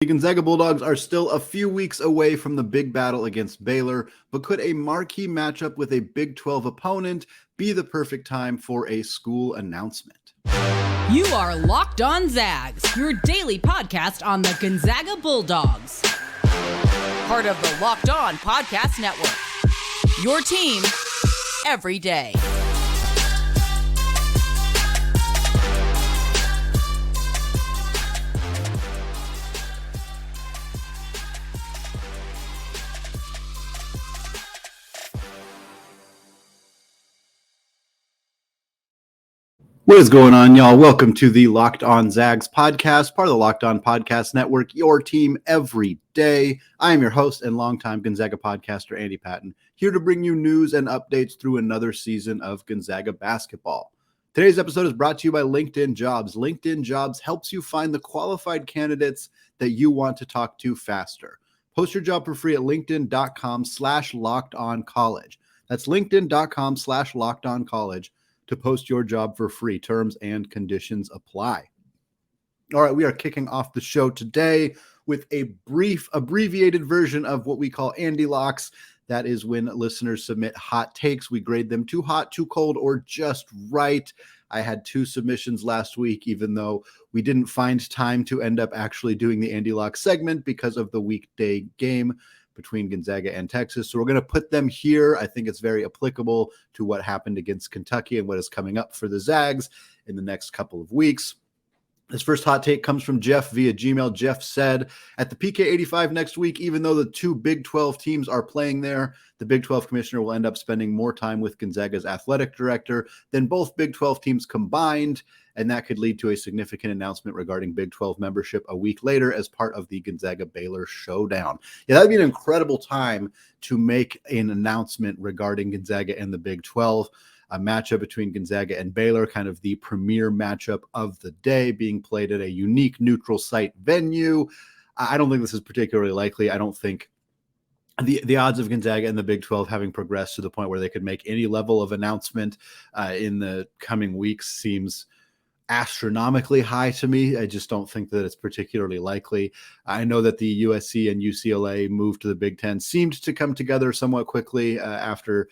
The Gonzaga Bulldogs are still a few weeks away from the big battle against Baylor, but could a marquee matchup with a Big 12 opponent be the perfect time for a school announcement? You are Locked On Zags, your daily podcast on the Gonzaga Bulldogs. Part of the Locked On Podcast Network. Your team every day. What is going on, y'all? Welcome to the Locked On Zags podcast, part of the Locked On Podcast Network, your team every day. I am your host and longtime Gonzaga podcaster, Andy Patton, here to bring you news and updates through another season of Gonzaga basketball. Today's episode is brought to you by LinkedIn Jobs. LinkedIn Jobs helps you find the qualified candidates that you want to talk to faster. Post your job for free at linkedin.com/lockedoncollege. That's linkedin.com/lockedoncollege. to post your job for free. Terms and conditions apply. All right, we are kicking off the show today with a brief abbreviated version of what we call Andy Locks. That is when listeners submit hot takes. We grade them too hot, too cold, or just right. I had 2 submissions last week, even though we didn't find time to end up actually doing the Andy Locks segment because of the weekday game between Gonzaga and Texas. So we're going to put them here. I think it's very applicable to what happened against Kentucky and what is coming up for the Zags in the next couple of weeks. This first hot take comes from Jeff via Gmail. Jeff said, at the PK85 next week, even though the 2 Big 12 teams are playing there, the Big 12 commissioner will end up spending more time with Gonzaga's athletic director than both Big 12 teams combined, and that could lead to a significant announcement regarding Big 12 membership a week later as part of the Gonzaga-Baylor showdown. Yeah, that'd be an incredible time to make an announcement regarding Gonzaga and the Big 12. A matchup between Gonzaga and Baylor, kind of the premier matchup of the day, being played at a unique neutral site venue. I don't think this is particularly likely. I don't think the odds of Gonzaga and the Big 12 having progressed to the point where they could make any level of announcement in the coming weeks seems astronomically high to me. I just don't think that it's particularly likely. I know that the USC and UCLA move to the Big Ten seemed to come together somewhat quickly after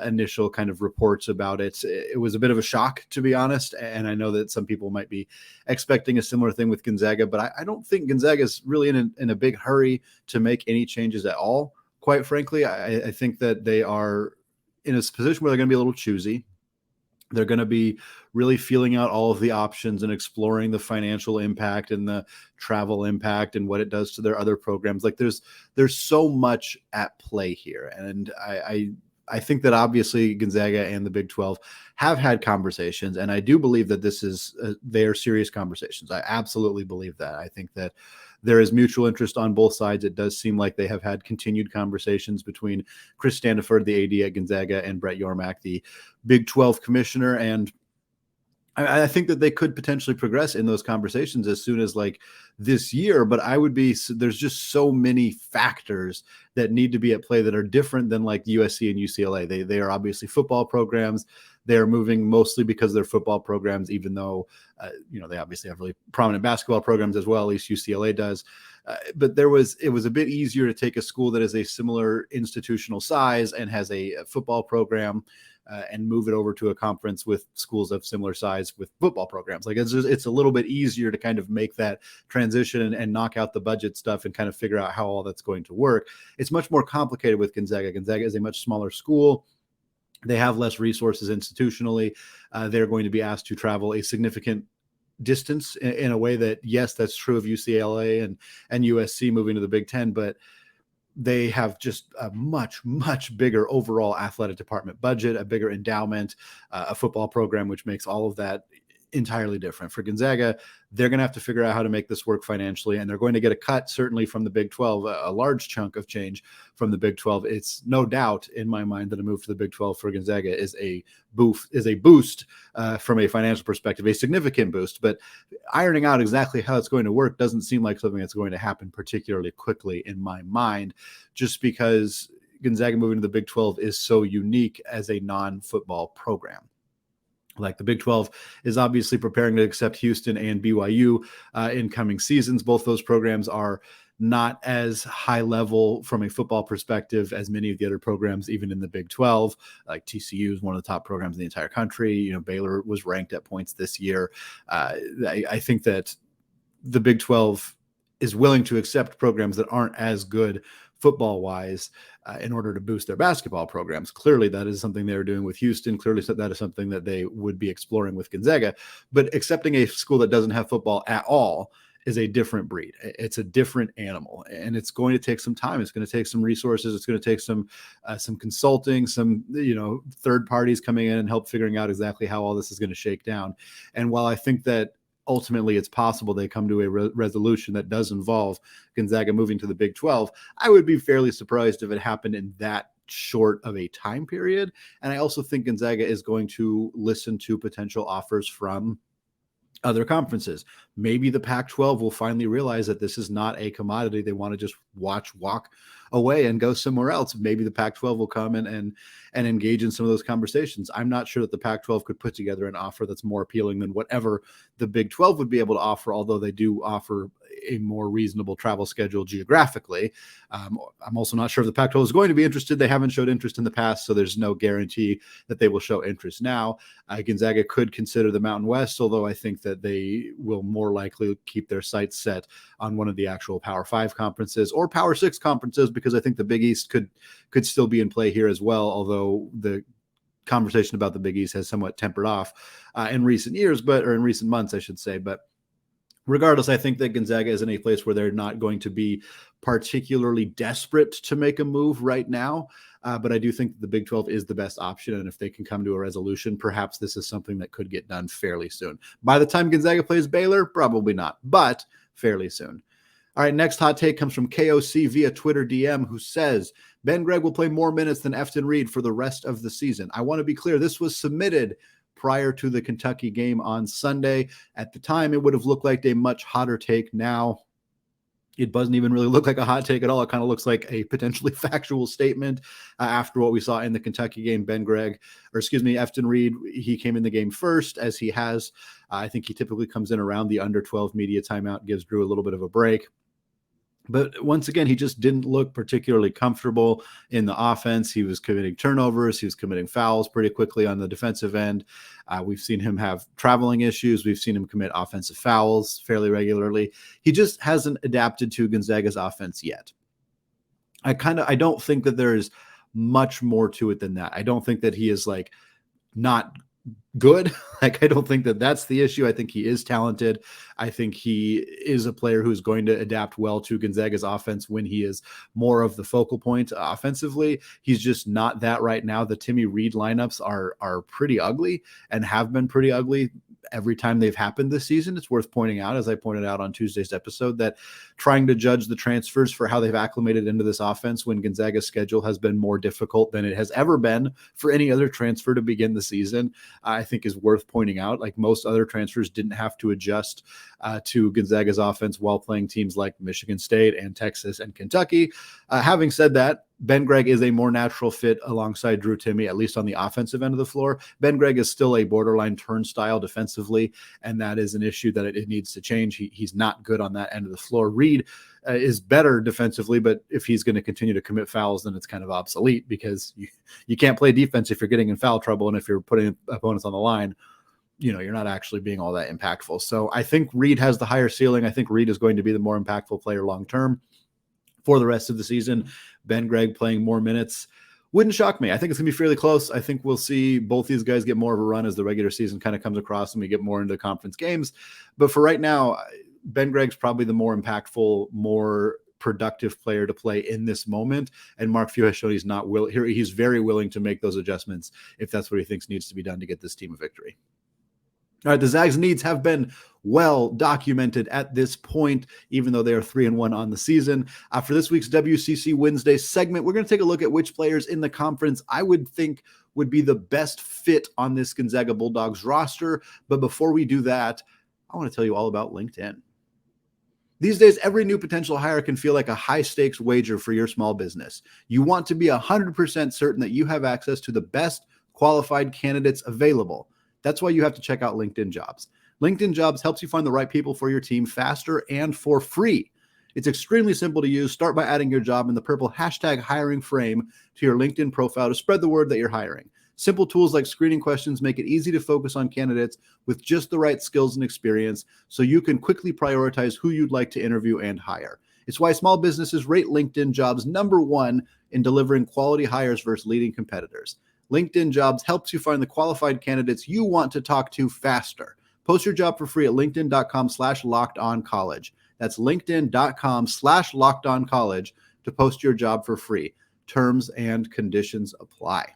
initial kind of reports about it. It was a bit of a shock, to be honest, and I know that some people might be expecting a similar thing with Gonzaga, but I don't think Gonzaga is really in a big hurry to make any changes at all. Quite frankly, I think that they are in a position where they're going to be a little choosy. They're going to be really feeling out all of the options and exploring the financial impact and the travel impact and what it does to their other programs. Like there's so much at play here. And I think that obviously Gonzaga and the Big 12 have had conversations, and I do believe that this is they are serious conversations. I absolutely believe that. I think that there is mutual interest on both sides. It does seem like they have had continued conversations between Chris Standiford, the AD at Gonzaga, and Brett Yormark, the Big 12 commissioner. And I think that they could potentially progress in those conversations as soon as like this year. But there's just so many factors that need to be at play that are different than like USC and UCLA. They are obviously football programs. They are moving mostly because they're football programs, even though, they obviously have really prominent basketball programs as well. At least UCLA does. But it was a bit easier to take a school that is a similar institutional size and has a football program and move it over to a conference with schools of similar size with football programs. Like it's a little bit easier to kind of make that transition and knock out the budget stuff and kind of figure out how all that's going to work. It's much more complicated with Gonzaga. Gonzaga is a much smaller school. They have less resources institutionally. They're going to be asked to travel a significant distance in a way that, yes, that's true of UCLA and USC moving to the Big Ten, but they have just a much, much bigger overall athletic department budget, a bigger endowment, a football program, which makes all of that entirely different. For Gonzaga, they're going to have to figure out how to make this work financially, and they're going to get a cut certainly from the Big 12, a large chunk of change from the Big 12. It's no doubt in my mind that a move to the Big 12 for Gonzaga is a boost from a financial perspective, a significant boost, but ironing out exactly how it's going to work doesn't seem like something that's going to happen particularly quickly in my mind, just because Gonzaga moving to the Big 12 is so unique as a non-football program. Like the Big 12 is obviously preparing to accept Houston and BYU in coming seasons. Both those programs are not as high level from a football perspective as many of the other programs, even in the Big 12. Like TCU is one of the top programs in the entire country. You know, Baylor was ranked at points this year. I think that the Big 12 is willing to accept programs that aren't as good football wise in order to boost their basketball programs. Clearly that is something they're doing with Houston. Clearly that is something that they would be exploring with Gonzaga, but accepting a school that doesn't have football at all is a different breed. It's a different animal, and it's going to take some time. It's going to take some resources. It's going to take some consulting, some, third parties coming in and help figuring out exactly how all this is going to shake down. And while I think that ultimately it's possible they come to a resolution that does involve Gonzaga moving to the Big 12, I would be fairly surprised if it happened in that short of a time period. And I also think Gonzaga is going to listen to potential offers from other conferences. Maybe the Pac-12 will finally realize that this is not a commodity they want to just walk away and go somewhere else. Maybe the Pac-12 will come in and engage in some of those conversations. I'm not sure that the Pac-12 could put together an offer that's more appealing than whatever the Big 12 would be able to offer, although they do offer a more reasonable travel schedule geographically. I'm also not sure if the Pac-12 is going to be interested. They haven't showed interest in the past, so there's no guarantee that they will show interest now. Gonzaga could consider the Mountain West, although I think that they will more likely keep their sights set on one of the actual Power 5 conferences or Power 6 conferences, because I think the Big East could still be in play here as well, although the conversation about the Big East has somewhat tempered off in recent years, or in recent months, I should say. But regardless, I think that Gonzaga is in a place where they're not going to be particularly desperate to make a move right now. But I do think the Big 12 is the best option. And if they can come to a resolution, perhaps this is something that could get done fairly soon. By the time Gonzaga plays Baylor, probably not, but fairly soon. All right, next hot take comes from KOC via Twitter DM, who says, Ben Gregg will play more minutes than Efton Reid for the rest of the season. I want to be clear, this was submitted prior to the Kentucky game on Sunday. At the time, it would have looked like a much hotter take. Now, it doesn't even really look like a hot take at all. It kind of looks like a potentially factual statement after what we saw in the Kentucky game. Efton Reid, he came in the game first, as he has. I think he typically comes in around the under 12 media timeout, gives Drew a little bit of a break. But once again, he just didn't look particularly comfortable in the offense. He was committing turnovers. He was committing fouls pretty quickly on the defensive end. We've seen him have traveling issues. We've seen him commit offensive fouls fairly regularly. He just hasn't adapted to Gonzaga's offense yet. I don't think that there's much more to it than that. I don't think that he is not good. I don't think that that's the issue. I think he is talented. I think he is a player who's going to adapt well to Gonzaga's offense when he is more of the focal point offensively. He's just not that right now. The Timmy Reid lineups are pretty ugly and have been pretty ugly every time they've happened this season. It's worth pointing out, as I pointed out on Tuesday's episode, that trying to judge the transfers for how they've acclimated into this offense when Gonzaga's schedule has been more difficult than it has ever been for any other transfer to begin the season, I think is worth pointing out. Like most other transfers didn't have to adjust to Gonzaga's offense while playing teams like Michigan State and Texas and Kentucky. Having said that, Ben Gregg is a more natural fit alongside Drew Timme, at least on the offensive end of the floor. Ben Gregg is still a borderline turnstile defensively, and that is an issue that it needs to change. He's not good on that end of the floor. Reid is better defensively, but if he's going to continue to commit fouls, then it's kind of obsolete, because you can't play defense if you're getting in foul trouble, and if you're putting opponents on the line, you're not actually being all that impactful. So I think Reid has the higher ceiling. I think Reid is going to be the more impactful player long-term for the rest of the season. Ben Gregg playing more minutes wouldn't shock me. I think it's going to be fairly close. I think we'll see both these guys get more of a run as the regular season kind of comes across and we get more into conference games. But for right now, Ben Gregg's probably the more impactful, more productive player to play in this moment. And Mark Few has shown he's very willing to make those adjustments if that's what he thinks needs to be done to get this team a victory. All right, the Zags' needs have been well documented at this point, even though they are 3-1 on the season. For this week's WCC Wednesday segment, we're going to take a look at which players in the conference I would think would be the best fit on this Gonzaga Bulldogs roster. But before we do that, I want to tell you all about LinkedIn. These days, every new potential hire can feel like a high-stakes wager for your small business. You want to be 100% certain that you have access to the best qualified candidates available. That's why you have to check out LinkedIn Jobs. LinkedIn Jobs helps you find the right people for your team faster and for free. It's extremely simple to use. Start by adding your job in the purple #hiring frame to your LinkedIn profile to spread the word that you're hiring. Simple tools like screening questions make it easy to focus on candidates with just the right skills and experience so you can quickly prioritize who you'd like to interview and hire. It's why small businesses rate LinkedIn Jobs #1 in delivering quality hires versus leading competitors. LinkedIn Jobs helps you find the qualified candidates you want to talk to faster. Post your job for free at linkedin.com/lockedoncollege. That's linkedin.com/lockedoncollege to post your job for free. Terms and conditions apply.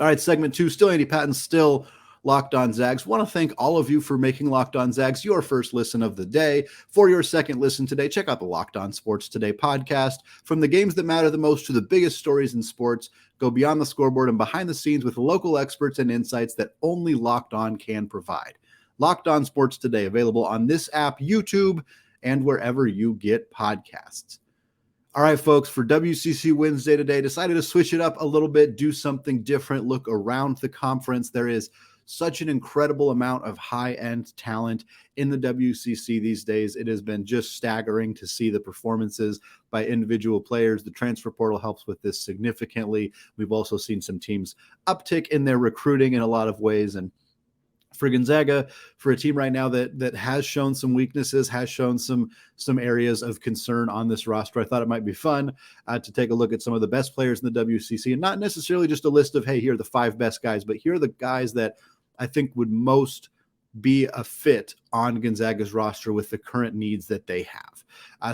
All right, segment 2, still Andy Patton, still Locked On Zags. Want to thank all of you for making Locked On Zags your first listen of the day. For your second listen today, check out the Locked On Sports Today podcast. From the games that matter the most to the biggest stories in sports, go beyond the scoreboard and behind the scenes with local experts and insights that only Locked On can provide. Locked On Sports Today, available on this app, YouTube, and wherever you get podcasts. All right, folks, for WCC Wednesday today, decided to switch it up a little bit, do something different, look around the conference. There is such an incredible amount of high-end talent in the WCC these days. It has been just staggering to see the performances by individual players. The transfer portal helps with this significantly. We've also seen some teams uptick in their recruiting in a lot of ways. And for Gonzaga, for a team right now that has shown some weaknesses, has shown some areas of concern on this roster, I thought it might be fun to take a look at some of the best players in the WCC, and not necessarily just a list of, hey, here are the 5 best guys, but here are the guys that I think would most be a fit on Gonzaga's roster with the current needs that they have.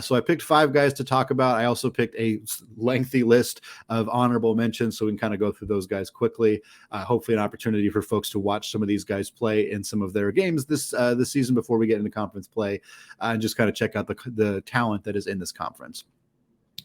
So I picked 5 guys to talk about. I also picked a lengthy list of honorable mentions, so we can kind of go through those guys quickly. Hopefully an opportunity for folks to watch some of these guys play in some of their games this season before we get into conference play, and just kind of check out the talent that is in this conference.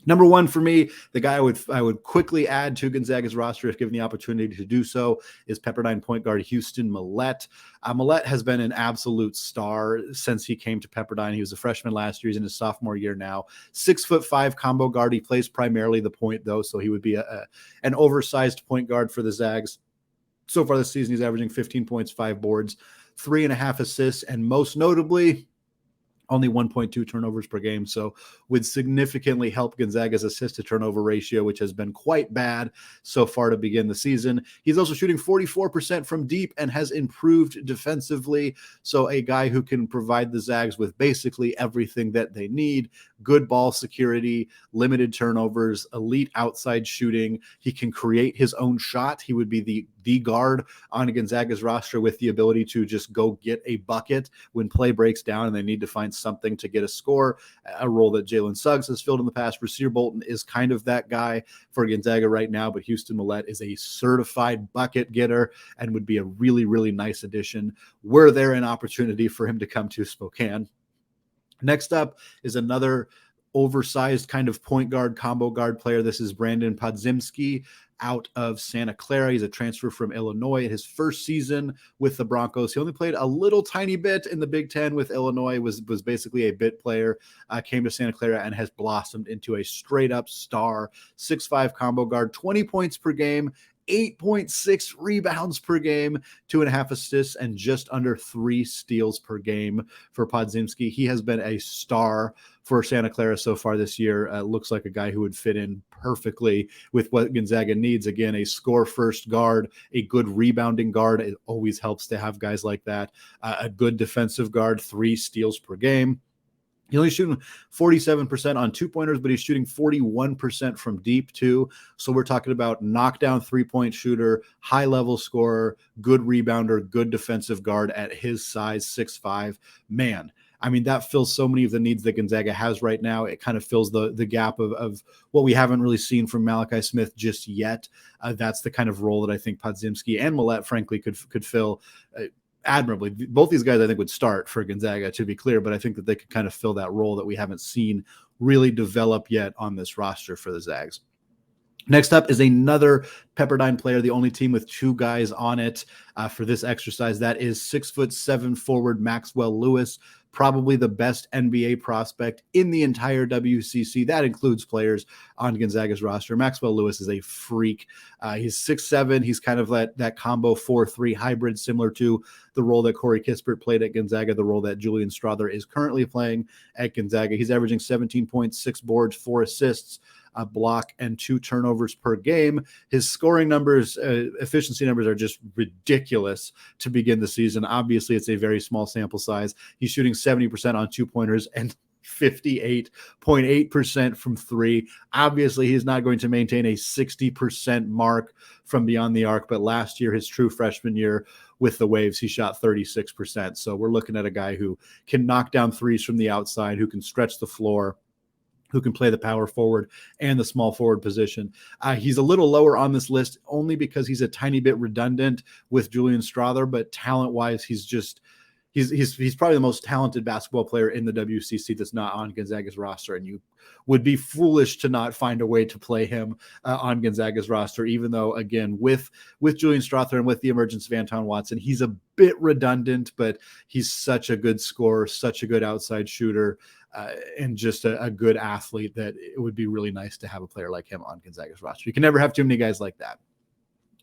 Number 1 for me, the guy I would quickly add to Gonzaga's roster if given the opportunity to do so, is Pepperdine point guard Houston Millett. Millett has been an absolute star since he came to Pepperdine. He was a freshman last year. He's in his sophomore year now. 6'5" combo guard. He plays primarily the point, though, so he would be an oversized point guard for the Zags. So far this season, he's averaging 15 points, 5 boards, 3.5 assists, and most notably, only 1.2 turnovers per game, so would significantly help Gonzaga's assist-to-turnover ratio, which has been quite bad so far to begin the season. He's also shooting 44% from deep and has improved defensively, so a guy who can provide the Zags with basically everything that they need: good ball security, limited turnovers, elite outside shooting. He can create his own shot. He would be the guard on Gonzaga's roster with the ability to just go get a bucket when play breaks down and they need to find something to get a score, a role that Jalen Suggs has filled in the past. Rasir Bolton is kind of that guy for Gonzaga right now, but Houston Millett is a certified bucket getter and would be a really, really nice addition were there an opportunity for him to come to Spokane. Next up is another oversized kind of point guard, combo guard player. This is Brandon Podziemski out of Santa Clara. He's a transfer from Illinois. In his first season with the Broncos, he only played a little tiny bit in the Big Ten with Illinois, was basically a bit player, came to Santa Clara and has blossomed into a straight up star. 6'5" combo guard, 20 points per game, 8.6 rebounds per game, 2.5 assists, and just under 3 steals per game for Podziemski. He has been a star for Santa Clara so far this year. Looks like a guy who would fit in perfectly with what Gonzaga needs. Again, a score-first guard, a good rebounding guard. It always helps to have guys like that. A good defensive guard, 3 steals per game. He's only shooting 47% on 2-pointers, but he's shooting 41% from deep too. So we're talking about knockdown 3-point shooter, high-level scorer, good rebounder, good defensive guard at his size, 6'5". Man, I mean, that fills so many of the needs that Gonzaga has right now. It kind of fills the gap of what we haven't really seen from Malachi Smith just yet. That's the kind of role that I think Podziemski and Millett, frankly, could fill admirably. Both these guys, I think, would start for Gonzaga, to be clear, but I think that they could kind of fill that role that we haven't seen really develop yet on this roster for the Zags. Next up is another Pepperdine player, the only team with 2 guys on it for this exercise. That is 6'7" forward Maxwell Lewis. probably the best NBA prospect in the entire WCC. That includes players on Gonzaga's roster. Maxwell Lewis is a freak. He's 6'7". He's kind of that combo 4-3 hybrid, similar to the role that Corey Kispert played at Gonzaga, the role that Julian Strother is currently playing at Gonzaga. He's averaging 17 points, 6 boards, 4 assists, a block, and 2 turnovers per game. His scoring numbers, efficiency numbers are just ridiculous to begin the season. Obviously, it's a very small sample size. He's shooting 70% on 2-pointers and 58.8% from 3. Obviously, he's not going to maintain a 60% mark from beyond the arc, but last year, his true freshman year with the Waves, he shot 36%. So we're looking at a guy who can knock down threes from the outside, who can stretch the floor, who can play the power forward and the small forward position. He's a little lower on this list only because he's a tiny bit redundant with Julian Strother, but talent-wise, he's probably the most talented basketball player in the WCC that's not on Gonzaga's roster, and you would be foolish to not find a way to play him on Gonzaga's roster, even though, again, with Julian Strother and with the emergence of Anton Watson, he's a bit redundant, but he's such a good scorer, such a good outside shooter, and just a good athlete that it would be really nice to have a player like him on Gonzaga's roster. You can never have too many guys like that.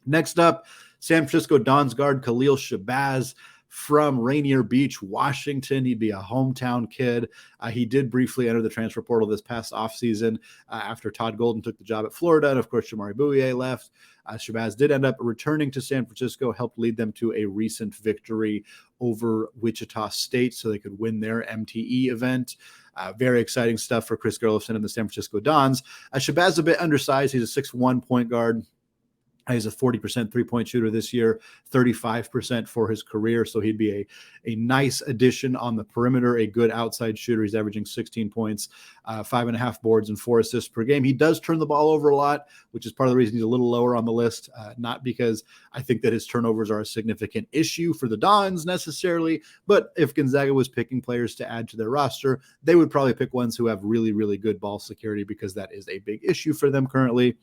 Next up, San Francisco Dons guard Khalil Shabazz from Rainier Beach, Washington. He'd be a hometown kid. He did briefly enter the transfer portal this past offseason after Todd Golden took the job at Florida, and of course, Shamari Bouye left. Shabazz did end up returning to San Francisco, helped lead them to a recent victory over Wichita State so they could win their MTE event. Very exciting stuff for Chris Gerlofson and the San Francisco Dons. Shabazz is a bit undersized. He's a 6'1" point guard. He's a 40% three-point shooter this year, 35% for his career. So he'd be a nice addition on the perimeter, a good outside shooter. He's averaging 16 points, 5.5 boards, and 4 assists per game. He does turn the ball over a lot, which is part of the reason he's a little lower on the list. Not because I think that his turnovers are a significant issue for the Dons necessarily, but if Gonzaga was picking players to add to their roster, they would probably pick ones who have really, really good ball security because that is a big issue for them currently.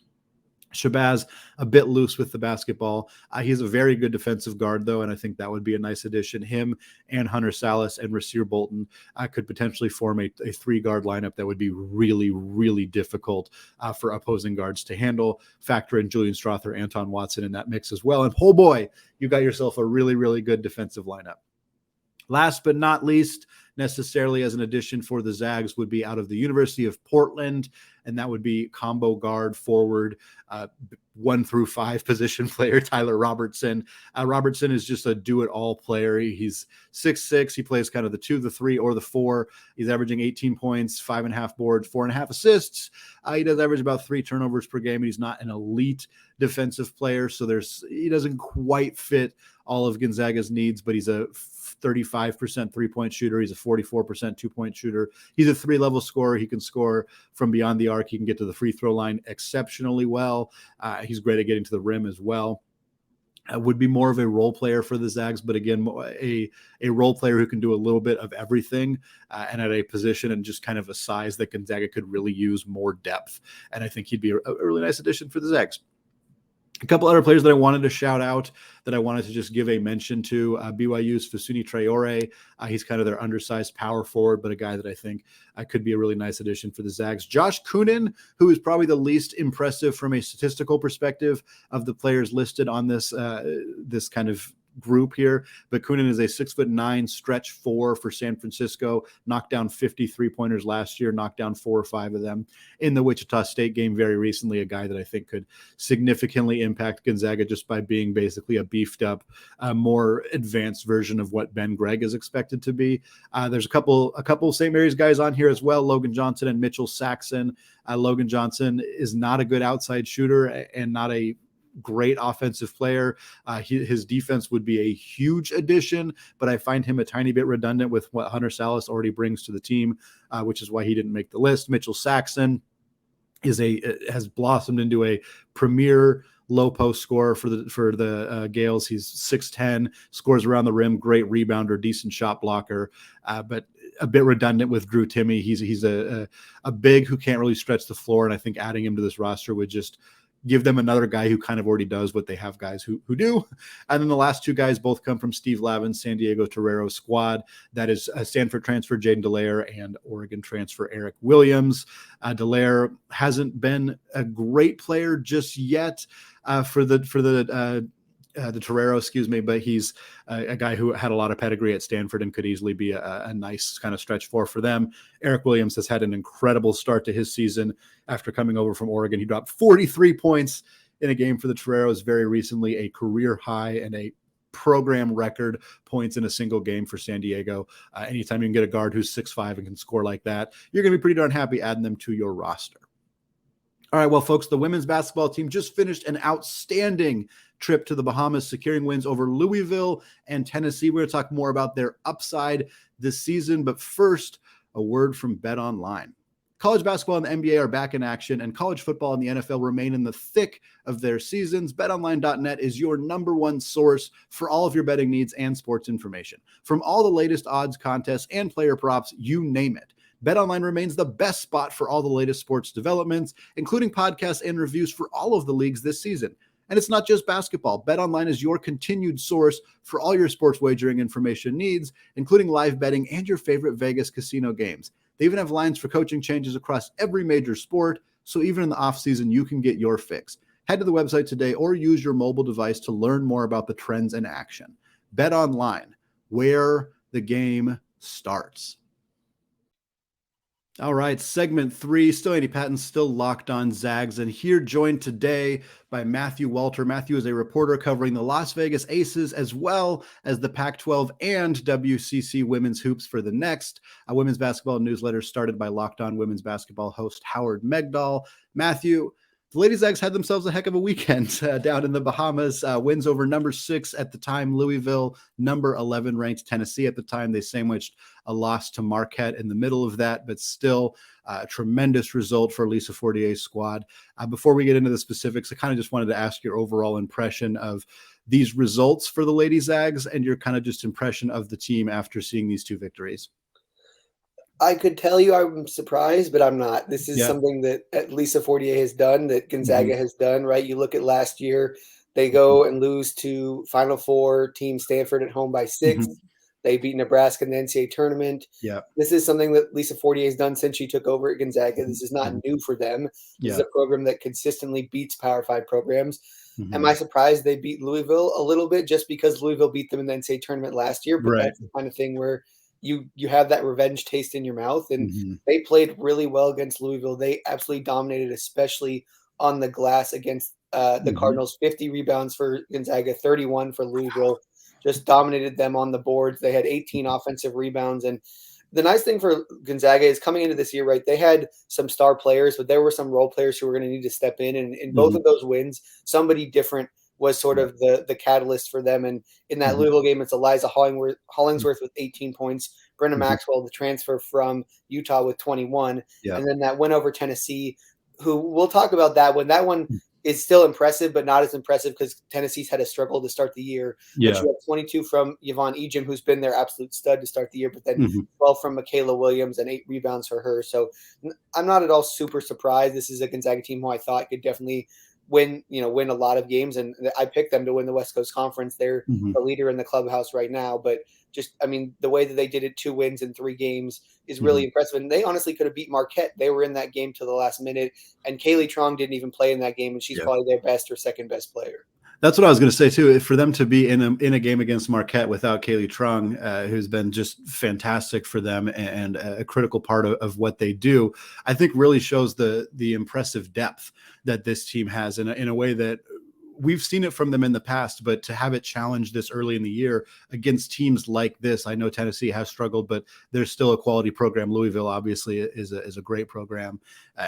Shabazz, a bit loose with the basketball. He's a very good defensive guard, though, and I think that would be a nice addition. Him and Hunter Salas and Rasir Bolton could potentially form a 3-guard lineup that would be really, really difficult for opposing guards to handle. Factor in Julian Strother, Anton Watson in that mix as well. And oh boy, you got yourself a really, really good defensive lineup. Last but not least, necessarily as an addition for the Zags, would be out of the University of Portland, and that would be combo guard forward, 1 through 5 position player, Tyler Robertson. Robertson is just a do-it-all player. He's 6'6". He plays kind of the 2, the 3, or the 4. He's averaging 18 points, 5.5 boards, 4.5 assists. He does average about 3 turnovers per game. He's not an elite defensive player, so he doesn't quite fit all of Gonzaga's needs, but he's a 35% three-point shooter. He's a 44% two-point shooter. He's a 3-level scorer. He can score from beyond the arc. He can get to the free throw line exceptionally well. He's great at getting to the rim as well. Would be more of a role player for the Zags, but again, a role player who can do a little bit of everything and at a position and just kind of a size that Gonzaga could really use more depth. And I think he'd be a really nice addition for the Zags. A couple other players that I wanted to shout out that I wanted to just give a mention to, BYU's Fasuni Traore. He's kind of their undersized power forward, but a guy that I think could be a really nice addition for the Zags. Josh Kunin, who is probably the least impressive from a statistical perspective of the players listed on this kind of group here, but Kunin is a 6'9" stretch 4 for San Francisco, knocked down 53 pointers last year, knocked down 4 or 5 of them in the Wichita State game very recently, a guy that I think could significantly impact Gonzaga just by being basically a beefed up, more advanced version of what Ben Gregg is expected to be. There's a couple St. Mary's guys on here as well, Logan Johnson and Mitchell Saxon. Logan Johnson is not a good outside shooter and not a great offensive player. His defense would be a huge addition, but I find him a tiny bit redundant with what Hunter Salas already brings to the team, which is why he didn't make the list. Mitchell Saxon has blossomed into a premier low post scorer for the Gales. He's 6'10", scores around the rim, great rebounder, decent shot blocker, but a bit redundant with Drew Timme. He's a big who can't really stretch the floor, and I think adding him to this roster would just give them another guy who kind of already does what they have guys who do. And then the last two guys both come from Steve Lavin's San Diego Torero squad. That is a Stanford transfer, Jaden Dallaire, and Oregon transfer, Eric Williams. Dallaire hasn't been a great player just yet for the Torero, but he's a guy who had a lot of pedigree at Stanford and could easily be a nice kind of stretch for them. Eric Williams has had an incredible start to his season after coming over from Oregon. He dropped 43 points in a game for the Toreros very recently, a career high and a program record points in a single game for San Diego. Anytime you can get a guard who's 6'5" and can score like that, you're going to be pretty darn happy adding them to your roster. All right, well, folks, the women's basketball team just finished an outstanding trip to the Bahamas, securing wins over Louisville and Tennessee. We're going to talk more about their upside this season, but first, a word from BetOnline. College basketball and the NBA are back in action, and college football and the NFL remain in the thick of their seasons. BetOnline.net is your number one source for all of your betting needs and sports information. From all the latest odds, contests, and player props, you name it. BetOnline remains the best spot for all the latest sports developments, including podcasts and reviews for all of the leagues this season. And it's not just basketball. BetOnline is your continued source for all your sports wagering information needs, including live betting and your favorite Vegas casino games. They even have lines for coaching changes across every major sport, so even in the offseason, you can get your fix. Head to the website today or use your mobile device to learn more about the trends in action. BetOnline, where the game starts. All right, segment 3, still Andy Patton, still locked on Zags, and here joined today by Matthew Walter. Matthew is a reporter covering the Las Vegas Aces as well as the Pac-12 and WCC women's hoops for the Next, a women's basketball newsletter started by Locked On women's basketball host Howard Megdal. Matthew, the Lady Zags had themselves a heck of a weekend down in the Bahamas. Wins over number 6 at the time, Louisville, number 11 ranked Tennessee at the time. They sandwiched a loss to Marquette in the middle of that, but still a tremendous result for Lisa Fortier's squad. Before we get into the specifics, I kind of just wanted to ask your overall impression of these results for the Lady Zags and your kind of just impression of the team after seeing these two victories. I could tell you I'm surprised, but I'm not. This is something that Lisa Fortier has done, that Gonzaga has done, right? You look at last year, they go and lose to Final Four team Stanford at home by 6. They beat Nebraska in the NCAA tournament. Yeah. This is something that Lisa Fortier has done since she took over at Gonzaga. This is not new for them. This is a program that consistently beats Power 5 programs. Am I surprised they beat Louisville a little bit just because Louisville beat them in the NCAA tournament last year? But that's the kind of thing where you have that revenge taste in your mouth, and they played really well against Louisville. They absolutely dominated, especially on the glass against the Cardinals. 50 rebounds for Gonzaga, 31 for Louisville. Just dominated them on the boards. They had 18 offensive rebounds. And the nice thing for Gonzaga is coming into this year, right, they had some star players, but there were some role players who were going to need to step in. And in both of those wins, somebody different was sort of the catalyst for them. And in that Louisville game, it's Eliza Hollingsworth with 18 points, Brynna Maxwell, the transfer from Utah, with 21. And then that win over Tennessee, who we'll talk about that one. That one is still impressive, but not as impressive because Tennessee's had a struggle to start the year. But you have 22 from Yvonne Ejim, who's been their absolute stud to start the year, but then 12 from Michaela Williams and 8 rebounds for her. So I'm not at all super surprised. This is a Gonzaga team who I thought could definitely win a lot of games, and I picked them to win the West Coast Conference. They're the leader in the clubhouse right now, but the way that they did it, 2 wins in 3 games is really impressive. And they honestly could have beat Marquette. They were in that game to the last minute, and Kaylee Trong didn't even play in that game, and she's probably their best or second best player. That's what I was going to say too. For them to be in a game against Marquette without Kaylee Trong, who's been just fantastic for them and a critical part of what they do, I think really shows the impressive depth that this team has in a way that we've seen it from them in the past, but to have it challenged this early in the year against teams like this, I know Tennessee has struggled, but there's still a quality program. Louisville obviously is a great program,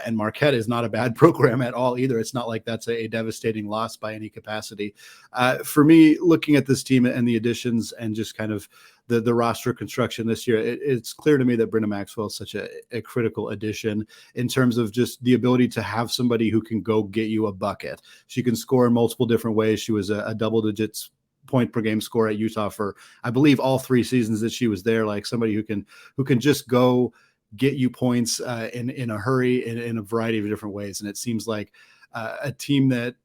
and Marquette is not a bad program at all either. It's not like that's a devastating loss by any capacity. For me, looking at this team and the additions and just kind of the roster construction this year, it's clear to me that Brynna Maxwell is such a critical addition in terms of just the ability to have somebody who can go get you a bucket. She can score in multiple different ways. She was a double digits point per game scorer at Utah for, I believe, all 3 seasons that she was there. Like somebody who can just go get you points in a hurry in a variety of different ways. And it seems like a team that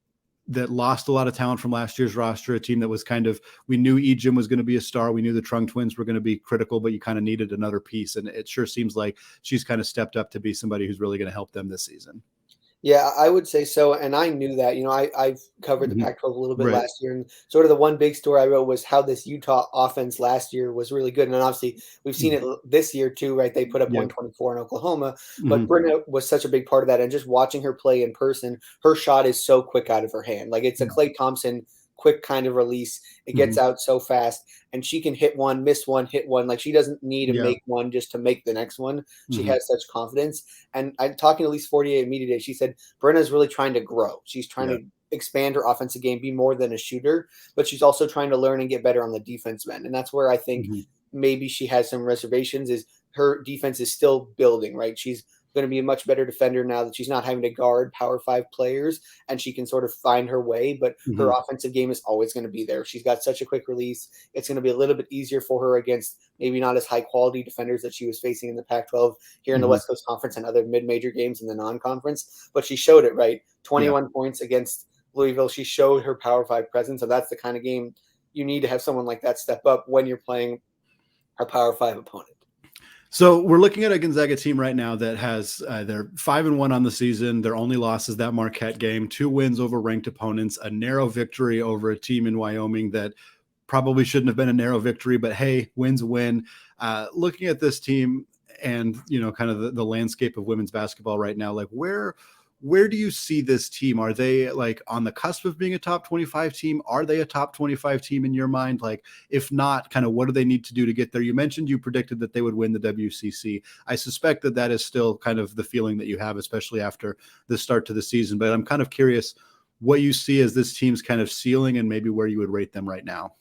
lost a lot of talent from last year's roster, a team that was we knew Ejim was going to be a star. We knew the Trung twins were going to be critical, but you kind of needed another piece. And it sure seems like she's kind of stepped up to be somebody who's really going to help them this season. Yeah, I would say so. And I knew that, I've covered the Pac-12 a little bit Right. last year. And sort of the one big story I wrote was how this Utah offense last year was really good. And obviously we've seen it this year too, right? They put up 124 in Oklahoma, but Brynna was such a big part of that. And just watching her play in person, her shot is so quick out of her hand. Like it's a Klay Thompson quick kind of release. It gets out so fast, and she can hit one, miss one, hit one. Like she doesn't need to make one just to make the next one. She has such confidence. And I'm talking to Lisa Fortier at me today. She said Brynna's really trying to grow. She's trying to expand her offensive game, be more than a shooter, but she's also trying to learn and get better on the defensive end. And that's where I think maybe she has some reservations, is her defense is still building, right? She's going to be a much better defender now that she's not having to guard Power 5 players, and she can sort of find her way, but her offensive game is always going to be there. She's got such a quick release. It's going to be a little bit easier for her against maybe not as high quality defenders that she was facing in the Pac-12 here in the West Coast Conference and other mid-major games in the non-conference, but she showed it, right? 21 points against Louisville. She showed her Power 5 presence. So that's the kind of game you need to have someone like that step up when you're playing a Power 5 opponent. So we're looking at a Gonzaga team right now that has they're 5-1 on the season. Their only loss is that Marquette game, 2 wins over ranked opponents, a narrow victory over a team in Wyoming that probably shouldn't have been a narrow victory, but hey, wins win. Looking at this team and, kind of the landscape of women's basketball right now, like where do you see this team? Are they like on the cusp of being a top 25 team? Are they a top 25 team in your mind? Like, if not, kind of what do they need to do to get there? You mentioned you predicted that they would win the WCC. I suspect that is still kind of the feeling that you have, especially after the start to the season. But I'm kind of curious what you see as this team's kind of ceiling and maybe where you would rate them right now.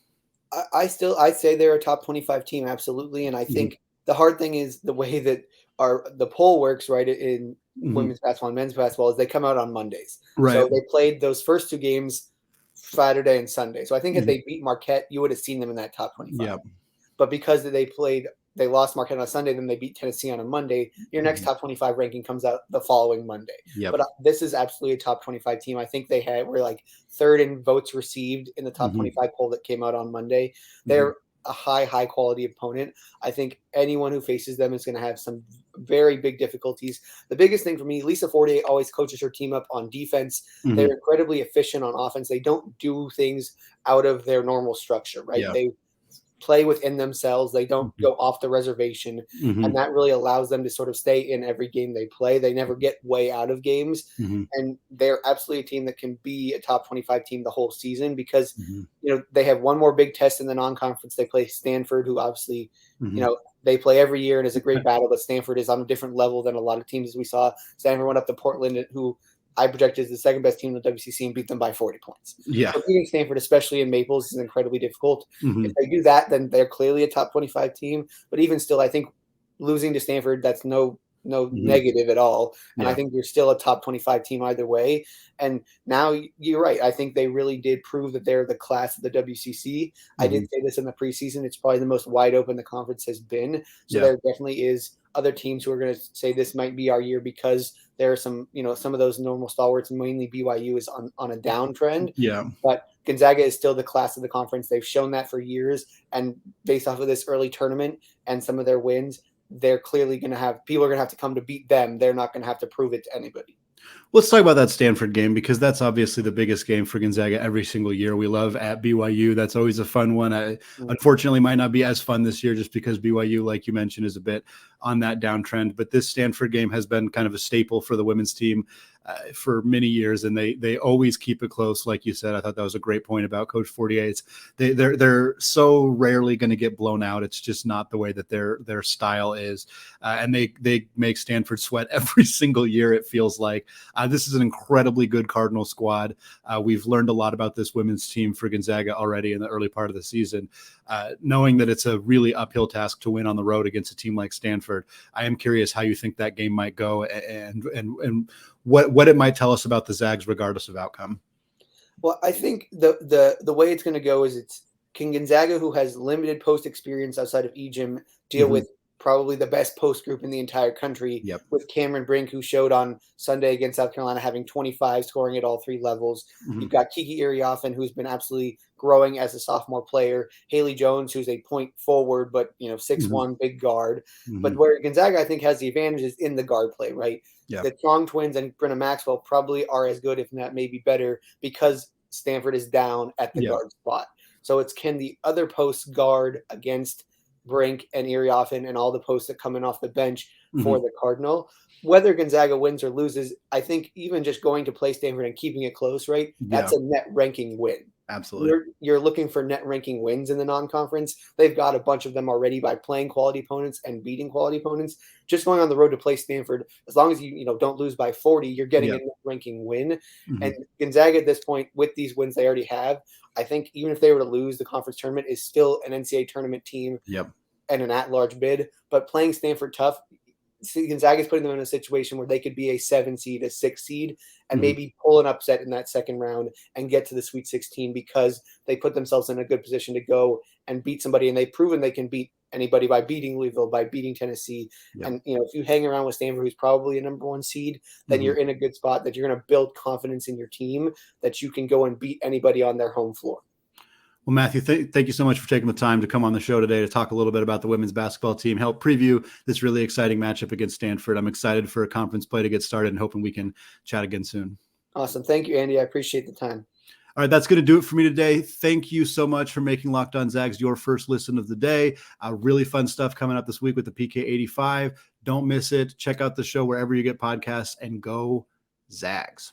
I'd say they're a top 25 team. Absolutely. And I think the hard thing is the way that the poll works, right, in women's basketball and men's basketball, is they come out on Mondays. Right. So they played those first 2 games Saturday and Sunday. So I think if they beat Marquette, you would have seen them in that top 25. Yep. But because they lost Marquette on a Sunday, then they beat Tennessee on a Monday, your next top 25 ranking comes out the following Monday. Yep. But this is absolutely a top 25 team. I think were like 3rd in votes received in the top 25 poll that came out on Monday. They're a high quality opponent. I think anyone who faces them is going to have some very big difficulties. The biggest thing for me, Lisa Fortier always coaches her team up on defense. They're incredibly efficient on offense. They don't do things out of their normal structure, right? Yeah. They play within themselves. They don't go off the reservation. And that really allows them to sort of stay in every game they play. They never get way out of games. And they're absolutely a team that can be a top 25 team the whole season because, they have one more big test in the non-conference. They play Stanford, who obviously, they play every year and is a great battle, but Stanford is on a different level than a lot of teams as we saw. Stanford went up to Portland, who I projected as the second best team in the WCC, and beat them by 40 points. Yeah. So beating Stanford, especially in Maples, is incredibly difficult. If they do that, then they're clearly a top 25 team. But even still, I think losing to Stanford, that's no negative at all. And I think you're still a top 25 team either way. And now you're right. I think they really did prove that they're the class of the WCC. I did say this in the preseason. It's probably the most wide open the conference has been. So there definitely is other teams who are going to say this might be our year because there are some, some of those normal stalwarts, mainly BYU is on a downtrend. Yeah. But Gonzaga is still the class of the conference. They've shown that for years. And based off of this early tournament and some of their wins, they're clearly going to have people are going to have to come to beat them. They're not going to have to prove it to anybody. Let's talk about that Stanford game because that's obviously the biggest game for Gonzaga every single year. We love at BYU. That's always a fun one. Unfortunately, might not be as fun this year just because BYU, like you mentioned, is a bit on that downtrend. But this Stanford game has been kind of a staple for the women's team for many years, and they always keep it close. Like you said, I thought that was a great point about Coach Fortier. They're so rarely going to get blown out. It's just not the way that their style is, and they make Stanford sweat every single year. It feels like this is an incredibly good Cardinal squad. We've learned a lot about this women's team for Gonzaga already in the early part of the season. Knowing that it's a really uphill task to win on the road against a team like Stanford, I am curious how you think that game might go and what it might tell us about the Zags regardless of outcome. Well, I think the way it's going to go is can Gonzaga, who has limited post experience outside of Ejim, deal with probably the best post group in the entire country, with Cameron Brink, who showed on Sunday against South Carolina, having 25, scoring at all 3 levels. You've got Kiki Iriafen, who's been absolutely growing as a sophomore player. Haley Jones, who's a point forward, but 6'1", big guard. But where Gonzaga, I think, has the advantage is in the guard play, right? The Tong twins and Brynna Maxwell probably are as good, if not maybe better, because Stanford is down at the guard spot. So it's, can the other posts guard against Brink and Iriafen and all the posts that come in off the bench for the Cardinal? Whether Gonzaga wins or loses, I think even just going to play Stanford and keeping it close, right? That's a net ranking win. Absolutely. You're looking for net ranking wins in the non-conference. They've got a bunch of them already by playing quality opponents and beating quality opponents. Just going on the road to play Stanford, as long as you don't lose by 40, you're getting a net ranking win. And Gonzaga at this point, with these wins they already have, I think even if they were to lose the conference tournament, is still an NCAA tournament team and an at-large bid. But playing Stanford tough, Gonzaga is putting them in a situation where they could be a 7 seed, a 6 seed, and maybe pull an upset in that second round and get to the Sweet 16 because they put themselves in a good position to go and beat somebody. And they've proven they can beat anybody by beating Louisville, by beating Tennessee. And, if you hang around with Stanford, who's probably a number 1 seed, then you're in a good spot that you're going to build confidence in your team that you can go and beat anybody on their home floor. Well, Matthew, thank you so much for taking the time to come on the show today to talk a little bit about the women's basketball team, help preview this really exciting matchup against Stanford. I'm excited for a conference play to get started and hoping we can chat again soon. Awesome. Thank you, Andy. I appreciate the time. All right, that's going to do it for me today. Thank you so much for making Locked On Zags your first listen of the day. Really fun stuff coming up this week with the PK85. Don't miss it. Check out the show wherever you get podcasts, and go Zags.